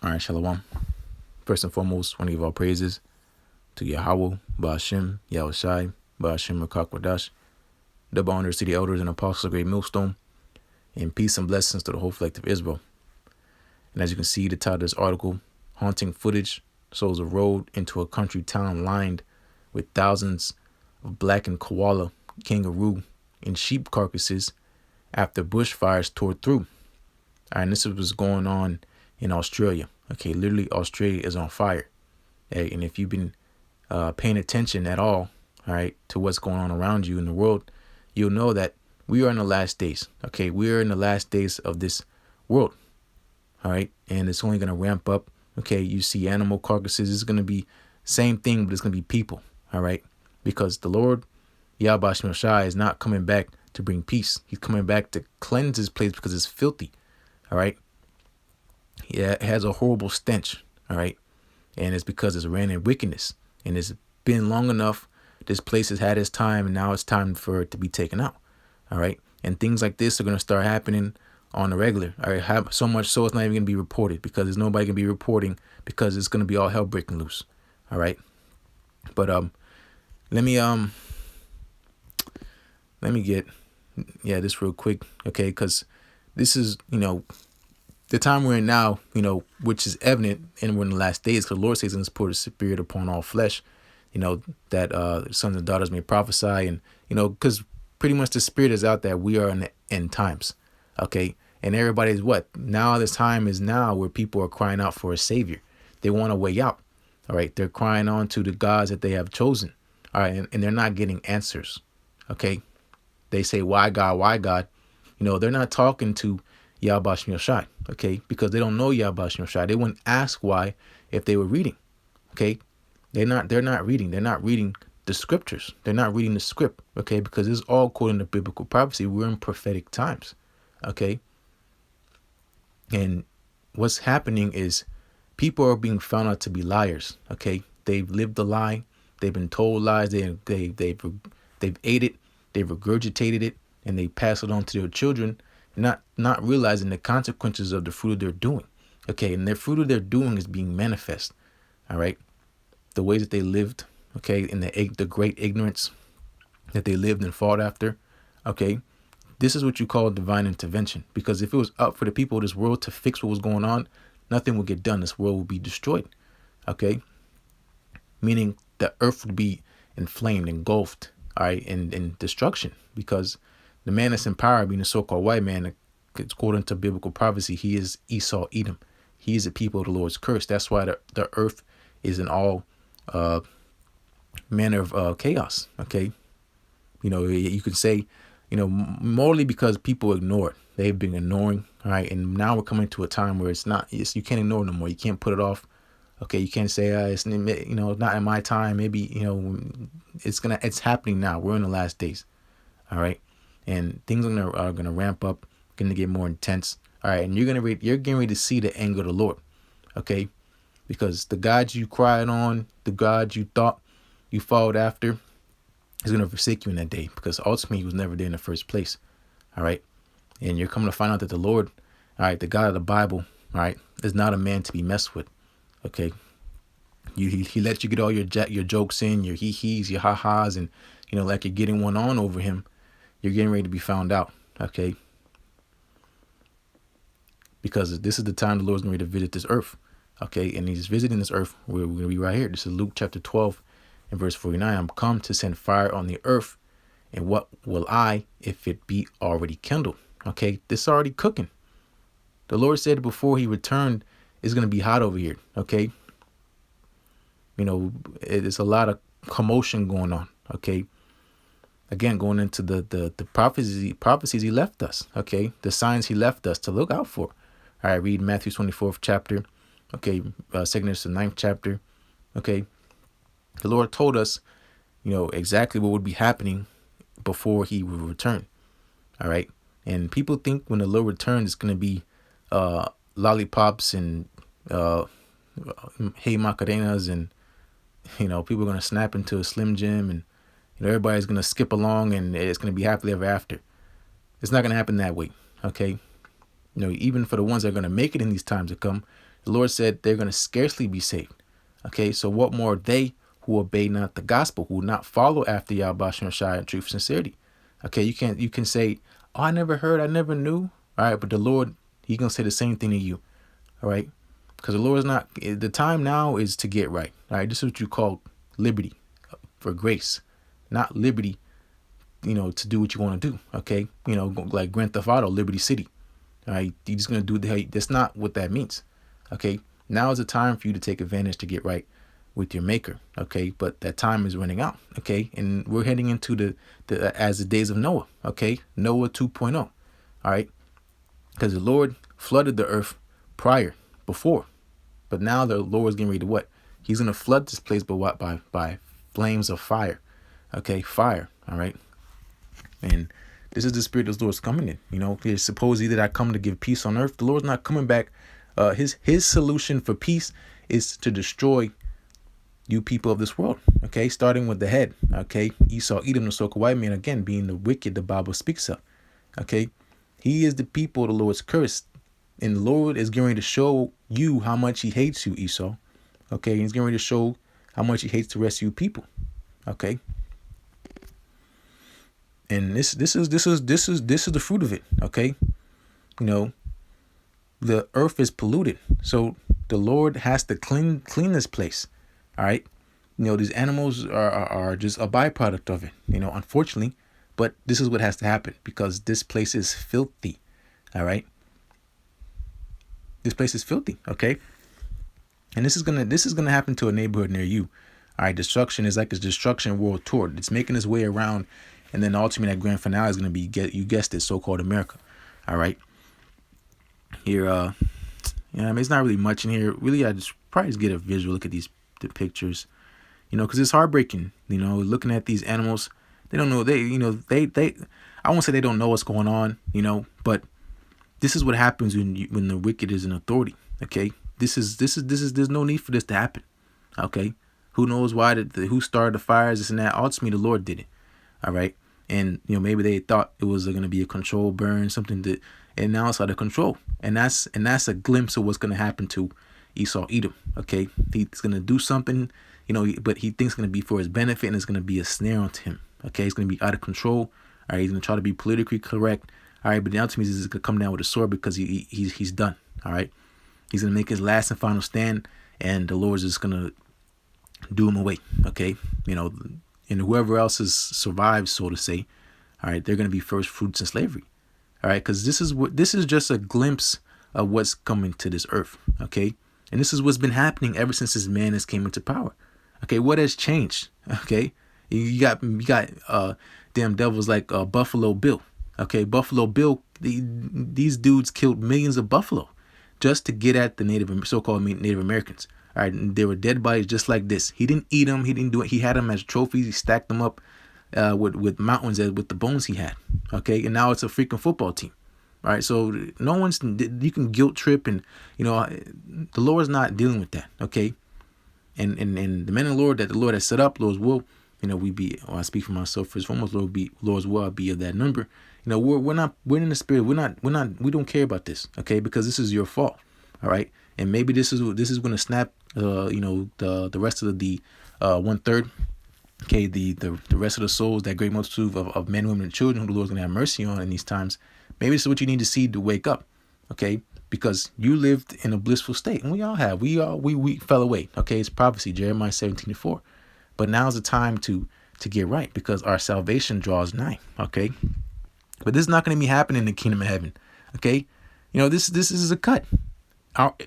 All right, Shalom. First and foremost, I want to give all praises to YAHAWAH, BASHIM, YAHAWASHI, BASHIM, Rakakwadash, double honors to the elders and apostles of Great Millstone, and peace and blessings to the whole collective Israel. And as you can see, the title of this article, Haunting Footage Shows a Road into a Country Town Lined with Thousands of Blackened Koala, Kangaroo, and Sheep Carcasses after bushfires tore through. All right, and this is what's going on in Australia. Okay, literally Australia is on fire. Hey, and if you've been paying attention at all right, to what's going on around you in the world, you'll know that we are in the last days. Okay, we are in the last days of this world. All right, and it's only going to ramp up. Okay, you see animal carcasses. It's going to be same thing, but it's going to be people. All right, because the Lord, YAHAWASHI, is not coming back to bring peace. He's coming back to cleanse his place because it's filthy. All right. Yeah, it has a horrible stench. All right. And it's because it's ran in wickedness. And it's been long enough. This place has had its time, and now it's time for it to be taken out. All right. And things like this are going to start happening on the regular. All right. So much so it's not even going to be reported, because there's nobody going to be reporting, because it's going to be all hell breaking loose. All right. But let me get this real quick. Okay. Because this is, the time we're in now, which is evident, and we're in the last days, because the Lord says in His pour the Spirit upon all flesh, that sons and daughters may prophesy, and, because pretty much the Spirit is out there. We are in the end times, okay? And everybody's what? Now this time is now where people are crying out for a Savior. They want a way out, all right? They're crying on to the gods that they have chosen, all right? And they're not getting answers, okay? They say, why God, why God? They're not talking to YAHAWASHI, okay, because they don't know YAHAWASHI. They wouldn't ask why if they were reading, okay. They're not reading. They're not reading the scriptures. They're not reading the script, okay, because it's all according to biblical prophecy. We're in prophetic times, okay. And what's happening is people are being found out to be liars, okay. They've lived the lie. They've been told lies. They've ate it. They've regurgitated it, and they pass it on to their children, not realizing the consequences of the fruit of their doing. Okay, and their fruit of their doing is being manifest. All right, the ways that they lived, okay, in the great ignorance that they lived and fought after. Okay, this is what you call divine intervention, because if it was up for the people of this world to fix what was going on, nothing would get done. This world would be destroyed. Okay, meaning the earth would be inflamed, engulfed, all right, in destruction, because the man that's in power, being the so-called white man, according to biblical prophecy, he is Esau, Edom. He is the people of the Lord's curse. That's why the earth is in all manner of chaos. Okay, you could say, morally, because people ignore it. They've been ignoring, all right, and now we're coming to a time where you can't ignore it no more. You can't put it off. Okay, you can't say it's not in my time. Maybe it's happening now. We're in the last days. All right. And things are gonna ramp up, gonna get more intense. All right, and you're getting ready to see the anger of the Lord, okay? Because the God you cried on, the God you thought you followed after, is gonna forsake you in that day, because ultimately He was never there in the first place. All right, and you're coming to find out that the Lord, all right, the God of the Bible, all right, is not a man to be messed with. Okay, he lets you get all your jokes in, your he-he's, your ha-has, and like you're getting one on over him. You're getting ready to be found out, okay? Because this is the time the Lord's going to visit this earth, okay? And He's visiting this earth. We're going to be right here. This is Luke chapter 12 and verse 49. I'm come to send fire on the earth, and what will I if it be already kindled? Okay, this is already cooking. The Lord said before He returned, it's going to be hot over here, okay? There's a lot of commotion going on, okay? Again, going into the prophecies He left us, okay? The signs He left us to look out for. All right, read Matthew 24th chapter, okay? 2nd to the 9th chapter, okay? The Lord told us, exactly what would be happening before He would return, all right? And people think when the Lord returns, it's going to be lollipops and hey Macarenas, and, people are going to snap into a Slim Jim, and everybody's going to skip along, and it's going to be happily ever after. It's not going to happen that way, okay? Even for the ones that are going to make it in these times to come, The Lord said they're going to scarcely be saved. Okay, so what more they who obey not the gospel, who will not follow after YAHAWASHI in truth and sincerity. Okay, you can say, oh, I never heard, I never knew. All right, but the Lord, He's going to say the same thing to you. All right, because the Lord is not, the time now is to get right. All right, this is what you call liberty for grace, not liberty, to do what you want to do. Okay, like Grand Theft Auto, Liberty City. All right, you're just going to do that's not what that means. Okay, now is the time for you to take advantage to get right with your maker. Okay, but that time is running out. Okay, and we're heading into the days of Noah. Okay, Noah 2.0. All right, because the Lord flooded the earth before, but now the Lord is getting ready to what? He's going to flood this place, but what? By flames of fire. Okay, fire. All right, and this is the spirit of the Lord's coming in. It's supposedly that I come to give peace on earth. The Lord's not coming back. His solution for peace is to destroy you people of this world. Okay, starting with the head. Okay, Esau, Edom, the so-called white man, again being the wicked the Bible speaks of. Okay, he is the people of the Lord's curse, and the Lord is going to show you how much He hates you, Esau. Okay, He's going to show how much He hates the rest of you people. Okay, and this is the fruit of it. Okay, the earth is polluted, so the Lord has to clean this place. All right, these animals are just a byproduct of it. Unfortunately, but this is what has to happen because this place is filthy. All right, this place is filthy. Okay, and this is gonna happen to a neighborhood near you. All right, destruction is like a destruction world tour. It's making its way around, and then ultimately that grand finale is gonna be you guessed it, so-called America. All right. Here, it's not really much in here. Really, I just probably just get a visual look at the pictures, because it's heartbreaking. Looking at these animals, they don't know. I won't say they don't know what's going on, but this is what happens when the wicked is in authority. Okay, there's no need for this to happen. Okay, who knows why who started the fires, this and that. Ultimately, the Lord did it. All right, and maybe they thought it was going to be a controlled burn, something that. And now it's out of control. And that's a glimpse of what's going to happen to Esau, Edom. Okay, he's going to do something, but he thinks it's going to be for his benefit, and it's going to be a snare onto him. Okay, he's going to be out of control. All right, he's going to try to be politically correct. All right, but the ultimate is going to come down with a sword because he's done. All right, he's going to make his last and final stand, and the Lord's just going to do him away. Okay, and whoever else has survived, so to say, all right, they're going to be first fruits in slavery. All right, because this is just a glimpse of what's coming to this earth. Okay, and this is what's been happening ever since this man has came into power. Okay, what has changed? Okay, you got damn devils like Buffalo Bill. Okay, Buffalo Bill. These dudes killed millions of buffalo just to get at the so-called Native Americans. All right, and they were dead bodies just like this. He didn't eat them. He didn't do it. He had them as trophies. He stacked them up. With mountains with the bones he had. Okay, and now it's a freaking football team. All right, so you can guilt trip, and the Lord's not dealing with that. Okay, and the men of the Lord that the Lord has set up, Lord's will, I speak for myself first and foremost, Lord's will, I'll be of that number. We're in the spirit. We don't care about this. Okay, because this is your fault. All right, and maybe this is going to snap. The rest of the 1/3. Okay, the rest of the souls, that great multitude of men, women, and children who the Lord's going to have mercy on in these times. Maybe this is what you need to see to wake up. Okay, because you lived in a blissful state, and we all have. We fell away. Okay, it's prophecy, Jeremiah 17:4. But now's the time to get right, because our salvation draws nigh. Okay, but this is not going to be happening in the kingdom of heaven. Okay, this is a cut.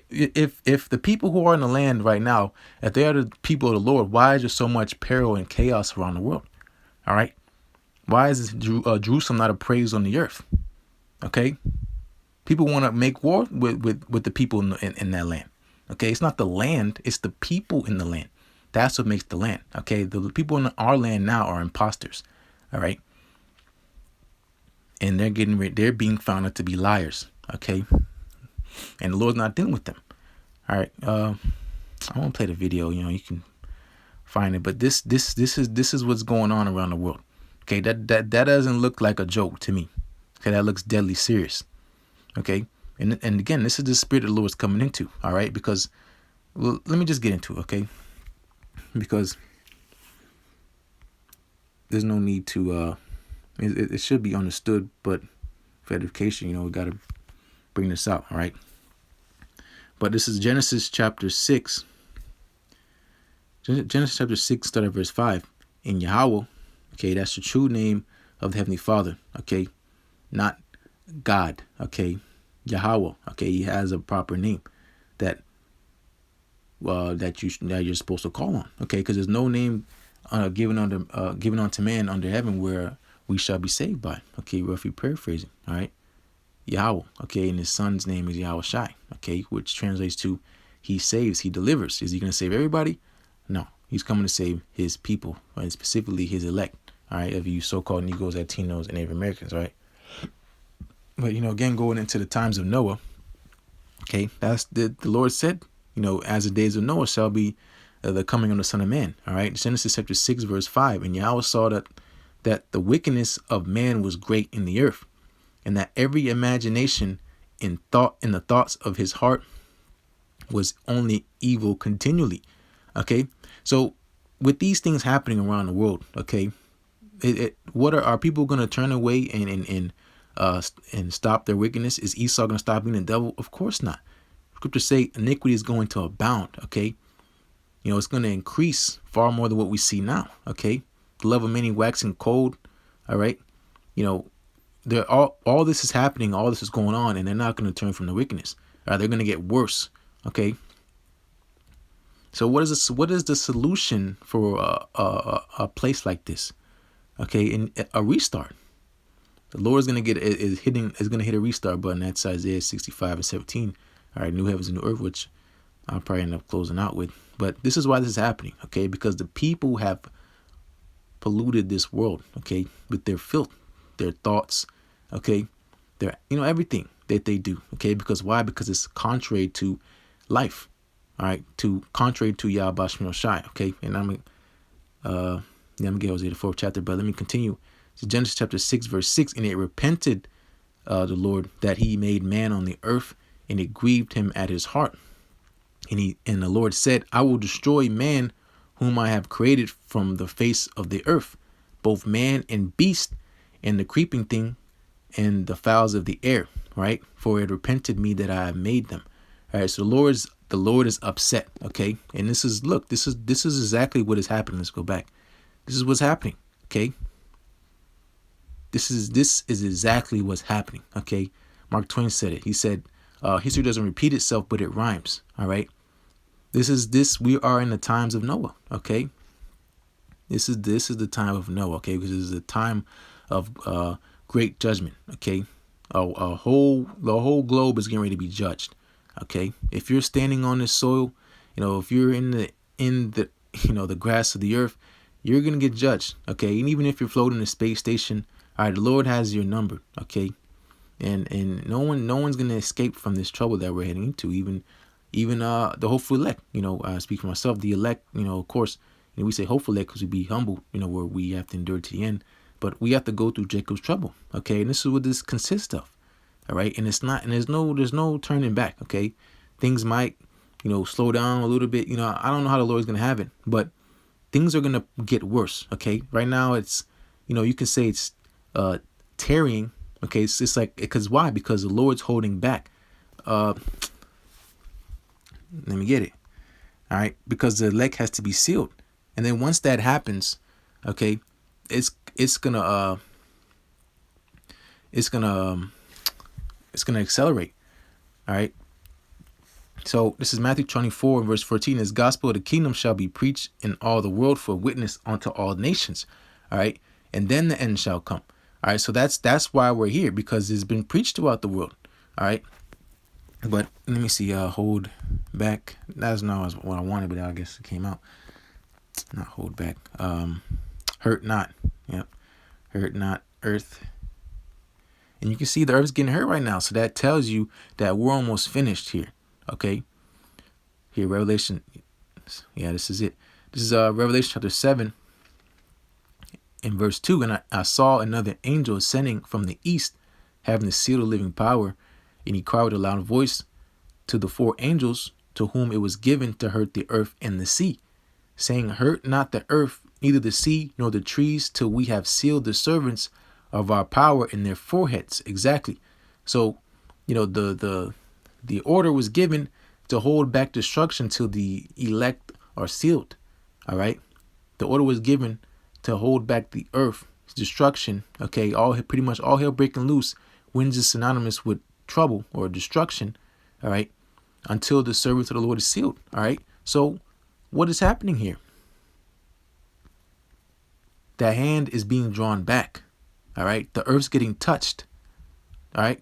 If the people who are in the land right now, if they are the people of the Lord, why is there so much peril and chaos around the world? All right, why is Jerusalem not a praise on the earth? Okay, people want to make war with the people in that land. Okay, it's not the land, it's the people in the land. That's what makes the land. Okay, the people in our land now are imposters. All right, and they're being found out to be liars. Okay. And the Lord's not dealing with them. All right. I won't play the video. You can find it. But this is what's going on around the world. Okay. That doesn't look like a joke to me. Okay. That looks deadly serious. Okay. And again, this is the spirit the Lord's coming into. All right, because well, let me just get into it, okay? Because there's no need to. It should be understood, but for edification, we got to bring this out. All right. But this is Genesis chapter 6. Genesis chapter 6, start at verse 5. In YAHAWAH, okay, that's the true name of the Heavenly Father, okay? Not God, okay? YAHAWAH, okay? He has a proper name that you're supposed to call on, okay? Because there's no name given unto man under heaven where we shall be saved by, okay? Roughly paraphrasing, all right? YAHWAH, okay, and his son's name is YAHAWASHI, okay, which translates to he saves, he delivers. Is he going to save everybody? No, he's coming to save his people, right? Specifically his elect, all right, of you so-called Negroes, Latinos, and Native Americans, right? But, again, going into the times of Noah, okay, that's the Lord said, as the days of Noah shall be the coming of the Son of Man, all right? Genesis chapter 6, verse 5, and Yahweh saw that the wickedness of man was great in the earth, and that every imagination in the thoughts of his heart was only evil continually. Okay, so with these things happening around the world, okay, what are people going to turn away and stop their wickedness? Is Esau going to stop being the devil? Of course not. Scriptures say iniquity is going to abound. Okay, it's going to increase far more than what we see now. Okay, the love of many waxing cold. All right, all this is happening, all this is going on, and they're not going to turn from the wickedness. They're going to get worse. Okay. So what is the solution for a place like this? Okay, in a restart. The Lord is going to is going to hit a restart button. That's Isaiah 65 and 17. All right, new heavens and new earth, which I'll probably end up closing out with. But this is why this is happening. Okay, because the people have polluted this world. Okay, with their filth, their thoughts. Okay, their everything that they do. Okay, because why? Because it's contrary to life. All right, contrary to YAHAWASHI, okay? And I'm gonna get Hosea the 4th chapter, but let me continue. So Genesis chapter 6, verse 6, and it repented the Lord that he made man on the earth, and it grieved him at his heart. And the Lord said, I will destroy man whom I have created from the face of the earth, both man and beast, and the creeping thing, and the fowls of the air, right? For it repented me that I have made them. All right, so the Lord is upset, okay? And this is exactly what is happening. Let's go back. This is what's happening, okay? This is exactly what's happening, okay? Mark Twain said it. He said, history doesn't repeat itself, but it rhymes, all right? We are in the times of Noah, okay? This is the time of Noah, okay? Because this is the time of great judgment, okay? The whole globe is getting ready to be judged. Okay, if you're standing on this soil, if you're in the the grass of the earth, you're gonna get judged. Okay, and even if you're floating in a space station, all right, the Lord has your number. Okay, and no one's gonna escape from this trouble that we're heading into. Even the hopeful elect. I speak for myself. The elect. Of course, we say hopeful elect because we be humble. Where we have to endure to the end, but we have to go through Jacob's trouble. Okay, and this is what this consists of. All right. And there's no turning back. OK, things might, slow down a little bit. I don't know how the Lord's going to have it, but things are going to get worse. OK, right now it's, you can say it's tarrying. OK, it's like because why? Because the Lord's holding back. Let me get it. All right. Because the elect has to be sealed. And then once that happens, OK, it's going to accelerate. All right. So this is Matthew 24 verse 14. This gospel of the kingdom shall be preached in all the world for a witness unto all nations. All right. And then the end shall come. All right. So that's why we're here, because it's been preached throughout the world. All right. But let me see. Hold back. That's not what I wanted, but I guess it came out. Not hold back. Hurt not. Yep. Hurt not earth. And you can see the earth's getting hurt right now. So that tells you that we're almost finished here. Okay. Here, Revelation. Yeah, this is it. This is Revelation chapter 7 in verse 2. And I saw another angel ascending from the east, having the seal of living power. And he cried with a loud voice to the 4 angels to whom it was given to hurt the earth and the sea, saying, hurt not the earth, neither the sea, nor the trees, till we have sealed the servants of our power in their foreheads. Exactly. So, the order was given to hold back destruction till the elect are sealed. All right. The order was given to hold back the earth destruction. Okay. Pretty much all hell breaking loose. Winds is synonymous with trouble or destruction. All right. Until the servants of the Lord is sealed. All right. So what is happening here? The hand is being drawn back. All right. The earth's getting touched. All right.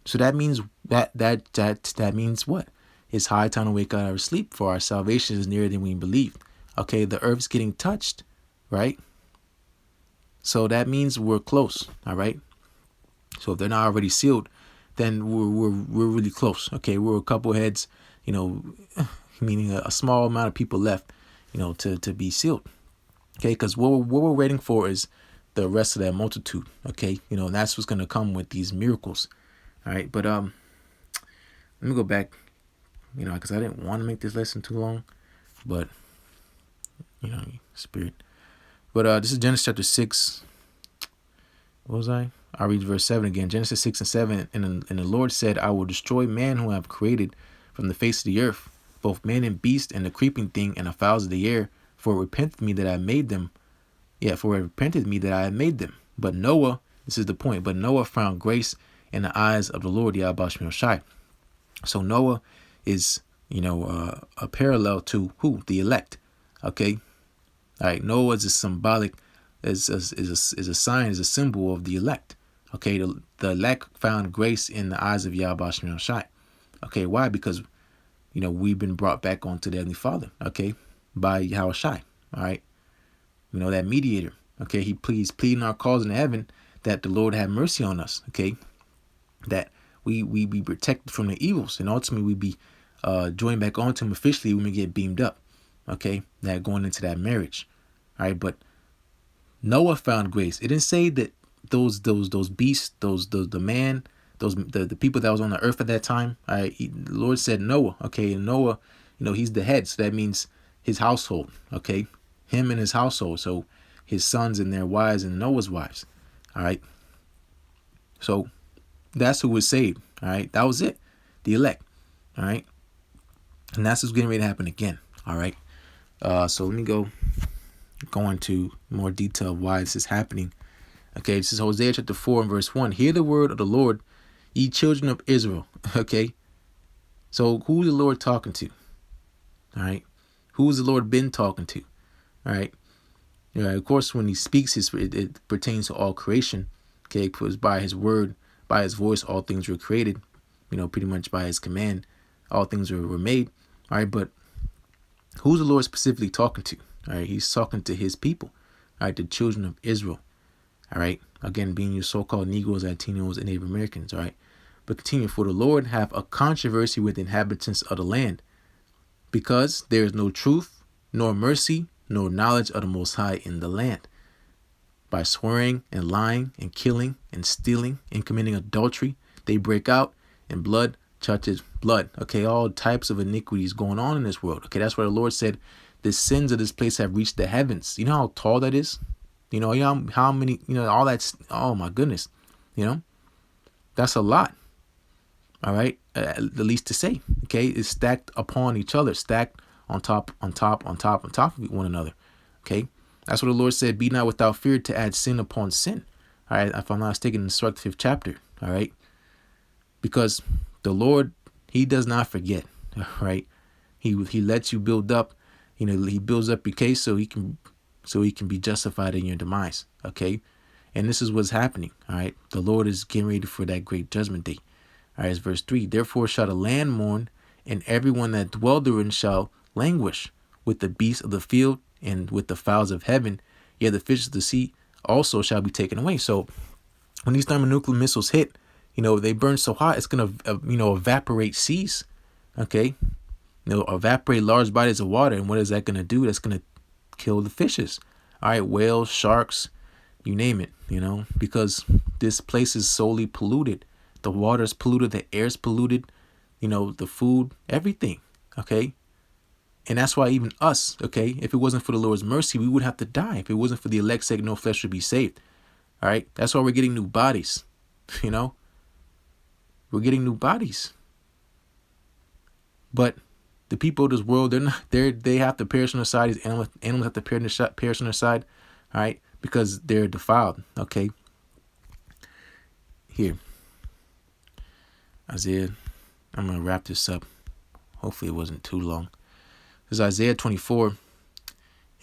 So that means that means what? It's high time to wake out of our sleep, for our salvation is nearer than we believe. Okay, the earth's getting touched, right? So that means we're close. All right. So if they're not already sealed, then we're really close. Okay, we're a couple heads, meaning a small amount of people left, to be sealed. Okay, because what we're waiting for is the rest of that multitude. Okay, and that's what's gonna come with these miracles. All right, but let me go back, because I didn't want to make this lesson too long, but spirit. But this is Genesis chapter 6. What was I? I'll read verse 7 again. Genesis 6 and 7. And the Lord said, I will destroy man whom I have created from the face of the earth, both man and beast, and the creeping thing, and the fowls of the air, for it repented me that I made them. Yeah, for it repented me that I had made them. But Noah, this is the point, but Noah found grace in the eyes of the Lord, YAHAWASHI. So Noah is, a parallel to who? The elect. Okay. All right. Noah is a symbolic, is a sign, is a symbol of the elect. Okay. The elect found grace in the eyes of YAHAWASHI. Okay. Why? Because, we've been brought back onto the Heavenly Father. Okay. By YAHAWASHI. All right. That mediator. Okay. He pleading our cause in heaven that the Lord have mercy on us. Okay. That we be protected from the evils, and ultimately we be joined back onto him officially when we get beamed up. Okay, that going into that marriage. All right, but Noah found grace. It didn't say that those beasts, the people that was on the earth at that time. All right, the Lord said Noah. Okay, and Noah, he's the head, so that means his household. Okay, him and his household. So his sons and their wives and Noah's wives. All right, so that's who was saved. All right. That was it. The elect. All right. And that's what's getting ready to happen again. All right. So let me go into more detail of why this is happening. Okay. This is Hosea chapter 4 and verse 1. Hear the word of the Lord, ye children of Israel. Okay. So who's the Lord talking to? All right. Who's the Lord been talking to? All right. Of course, when he speaks, it pertains to all creation. Okay. Because by his word, by his voice, all things were created, pretty much by his command, all things were made. All right. But who's the Lord specifically talking to? All right. He's talking to his people. All right. The children of Israel. All right. Again, being your so-called Negroes, Latinos, and Native Americans. All right. But continue. For the Lord hath a controversy with the inhabitants of the land, because there is no truth, nor mercy, nor knowledge of the Most High in the land. By swearing and lying and killing and stealing and committing adultery, they break out, and blood touches blood. Okay, all types of iniquities going on in this world. Okay, that's why the Lord said the sins of this place have reached the heavens. You know how tall that is? How many, all that's, oh my goodness. That's a lot. All right, the least to say. Okay, it's stacked upon each other, stacked on top of one another. Okay. That's what the Lord said, be not without fear to add sin upon sin. All right. If I'm not mistaken, in the 5th chapter. All right. Because the Lord, he does not forget. All right. He lets you build up, he builds up your case so he can be justified in your demise. Okay. And this is what's happening. All right. The Lord is getting ready for that great judgment day. All right. It's verse 3. Therefore shall the land mourn, and everyone that dwell therein shall languish, with the beasts of the field and with the fowls of heaven, yea, the fish of the sea also shall be taken away. So when these thermonuclear missiles hit, they burn so hot, it's going to, evaporate seas. Okay. Evaporate large bodies of water. And what is that going to do? That's going to kill the fishes. All right. Whales, sharks, you name it, because this place is solely polluted. The water's polluted, the air's polluted, the food, everything. Okay. And that's why even us, okay, if it wasn't for the Lord's mercy, we would have to die. If it wasn't for the elect's sake, no flesh would be saved. All right. That's why we're getting new bodies. We're getting new bodies. But the people of this world, they have to perish on their side. These animals have to perish on their side. All right. Because they're defiled. Okay. Here. Isaiah. I'm going to wrap this up. Hopefully it wasn't too long. This is Isaiah 24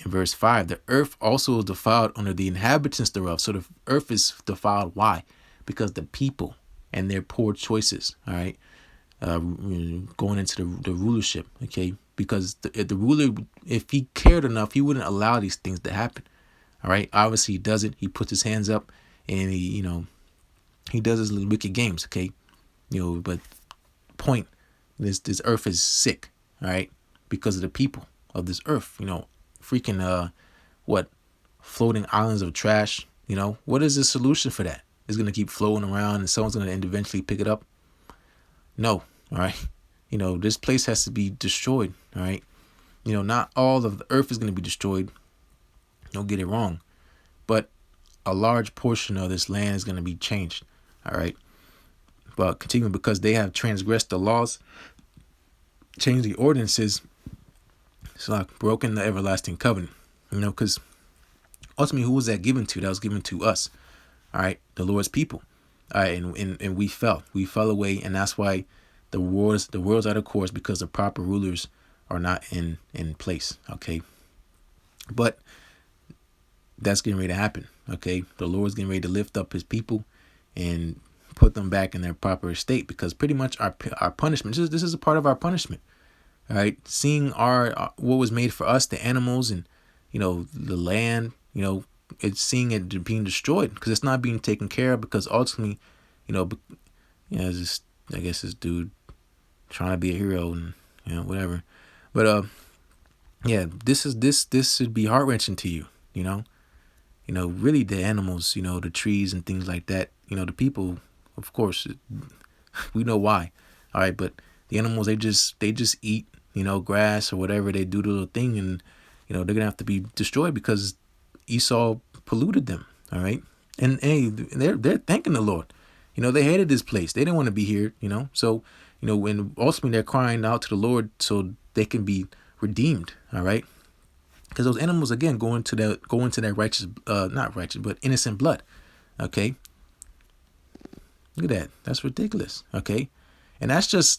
in verse 5. The earth also is defiled under the inhabitants thereof. So the earth is defiled. Why? Because the people and their poor choices. All right. Going into the rulership. Okay. Because the ruler, if he cared enough, he wouldn't allow these things to happen. All right. Obviously he doesn't. He puts his hands up and he does his little wicked games. Okay. But point, this earth is sick. All right. Because of the people of this earth, freaking, floating islands of trash. What is the solution for that? It's going to keep flowing around and someone's going to eventually pick it up. No. All right. This place has to be destroyed. All right. Not all of the earth is going to be destroyed. Don't get it wrong. But a large portion of this land is going to be changed. All right. But continuing, because they have transgressed the laws, changed the ordinances, so like broken the everlasting covenant. Because ultimately, who was that given to? That was given to us. All right. The Lord's people. All right. And we fell. We fell away. And that's why the world's out of course, because the proper rulers are not in place. Okay. But that's getting ready to happen. Okay. The Lord's getting ready to lift up his people and put them back in their proper state, because pretty much our punishment, this is a part of our punishment. All right. Seeing our what was made for us, the animals and, the land, it's seeing it being destroyed because it's not being taken care of, because ultimately, I guess this dude trying to be a hero and, whatever. But, this should be heart wrenching to you, really the animals, the trees and things like that, the people, of course, we know why. All right. But the animals, they just eat, grass or whatever. They do the little thing and, they're going to have to be destroyed because Esau polluted them. All right. And hey, they're thanking the Lord. They hated this place. They didn't want to be here, So, when ultimately they're crying out to the Lord so they can be redeemed. All right. Because those animals, again, go into that righteous, not righteous, but innocent blood. Okay. Look at that. That's ridiculous. Okay. And that's just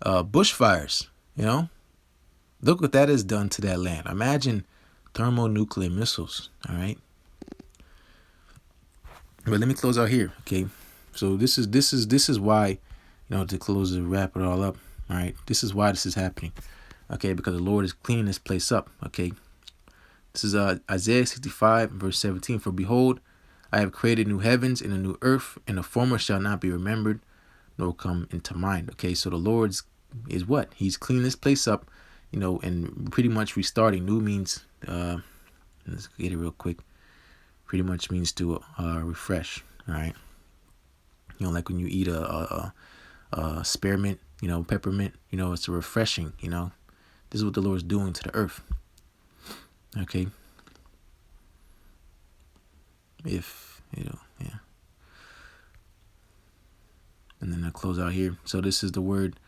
bushfires, Look what that has done to that land. Imagine thermonuclear missiles. All right. But let me close out here. Okay. So this is why, to close and wrap it all up. All right. This is why this is happening. Okay. Because the Lord is cleaning this place up. Okay. This is Isaiah 65 verse 17. For behold, I have created new heavens and a new earth, and the former shall not be remembered, nor come into mind. Okay. So the Lord's is what? He's cleaning this place up, and pretty much restarting. New means, let's get it real quick. Pretty much means to refresh. All right. Like when you eat a spearmint, peppermint, it's a refreshing, This is what the Lord's doing to the earth. Okay. If, yeah. And then I'll close out here. So this is the word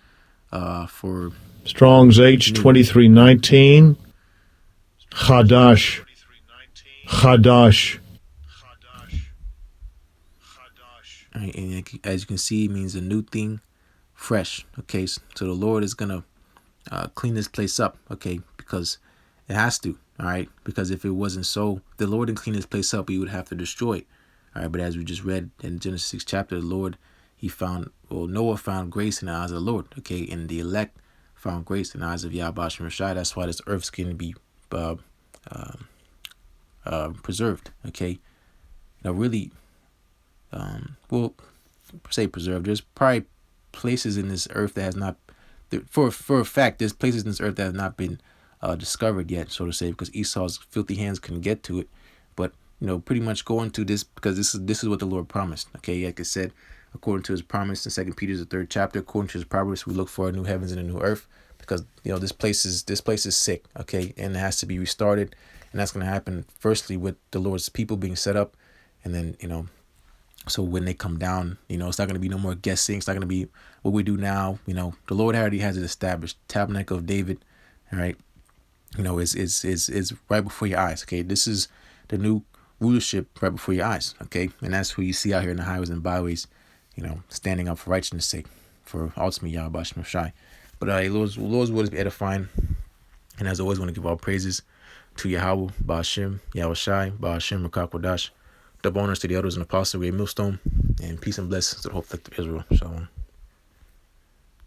for Strong's H2319. Chadash. Chadash. Right, and as you can see, it means a new thing, fresh. Okay, so the Lord is gonna clean this place up. Okay, because it has to. All right, because if it wasn't so, the Lord didn't clean this place up, He would have to destroy it. All right, but as we just read in Genesis 6 chapter, the Lord, Noah found grace in the eyes of the Lord. Okay, and the elect found grace in the eyes of YAHAWASHI. That's why this earth's going to be preserved. Okay, really. Say preserved. There's probably places in this earth that has not, for a fact, there's places in this earth that have not been discovered yet, so to say, because Esau's filthy hands couldn't get to it. But pretty much going to this, because this is what the Lord promised. Okay, like I said, according to his promise in 2 Peter, the 3rd chapter. According to his promise, we look for a new heavens and a new earth, because this place is sick, okay, and it has to be restarted, and that's going to happen firstly with the Lord's people being set up, and then so when they come down, it's not going to be no more guessing. It's not going to be what we do now. The Lord already has it established. Tabernacle of David, all right. Is right before your eyes. Okay, this is the new rulership right before your eyes. Okay, and that's who you see out here in the highways and byways, standing up for righteousness' sake, for ultimately YAHAWASHI. But Lord's word is edifying, and as always, want to give all praises to Yahawah, Ba'ashem, Yahawashi, Ba'ashem, Rakakwadash. Double honors to the elders and apostles of Millstone, and peace and blessings to the whole collective Israel. Shalom.